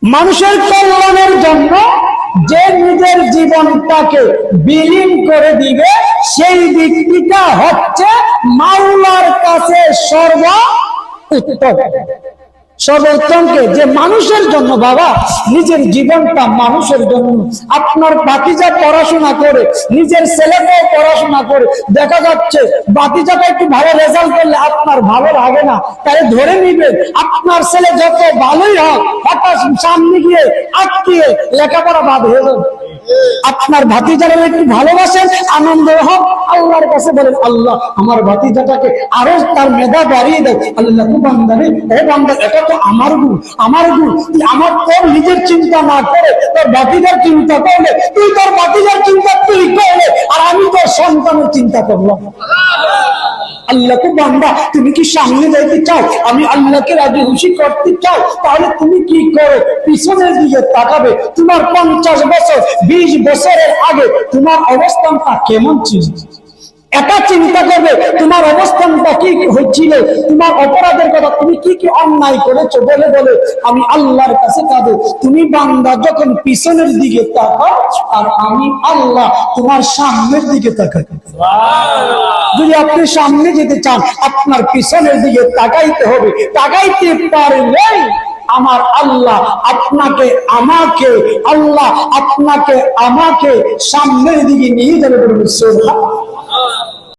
মানুষের কল্যাণের জন্য যে নিজের জীবনটাকে বিলীন করে দিবে সেই ব্যক্তিটা হচ্ছে মাওলার কাছে সর্বোত্তমকে যে মানুষের জন্য বাবা নিজের জীবনটা মানুষের জন্য। আপনার বাতিজা পড়াশোনা করে, নিজের ছেলেকেও পড়াশোনা করে, দেখা যাচ্ছে বাতিজাটা একটু ভালো রেজাল্ট করলে আপনার ভালো লাগে না, তাই ধরে নিবেন আপনার ছেলে যত ভালোই হোক হঠাৎ সামনে গিয়ে আটকিয়ে লেখাপড়া বাদ হয়ে যাবে। আপনার ভাতিজারা একটু ভালোবাসেন, আনন্দ হোক, আল্লাহর কাছে বলেন আল্লাহ আমার ভাতিজাটাকে আরো তার মেধা বাড়িয়ে দাও। আল্লাহ বান্দারে ও বান্দা এটা তো আমার গুণ, আমার গুণ, তুই আমার তোর নিজের চিন্তা না করে তোর ভাতিজার চিন্তা করলে, তুই তোর ভাতিজার চিন্তা তুই করলে, আর আমি তোর সন্তানের চিন্তা করলাম। আল্লাহকে বান্দা তুমি কি সামনে যাইতে চাও, আমি আল্লাহকে রাজি খুশি করতে চাও, তাহলে তুমি কি করো, পিছনের দিকে তাকাবে। তোমার 50 বছর 20 বছরের আগে তোমার অবস্থানটা কেমন ছিল, এটা চিন্তা করবে। তোমার অবস্থানটা কি হচ্ছিল, তোমার অপরাধের কথা, তুমি কি কি অন্যায় করেছো বলে বলে আমি আল্লাহর কাছে কাঁদো। তুমি বান্দা যখন পিছনের দিকে তাকাও আর আমি আল্লাহ তোমার সামনের দিকে তাকাই। যদি আপনি সামনে যেতে চান আপনার পিছনের দিকে তাকাইতে হবে। তাকাইতে পারলে আমার আল্লাহ আপনাকে আমাকে, আল্লাহ আপনাকে আমাকে সামনের দিকে নিয়ে যাবে।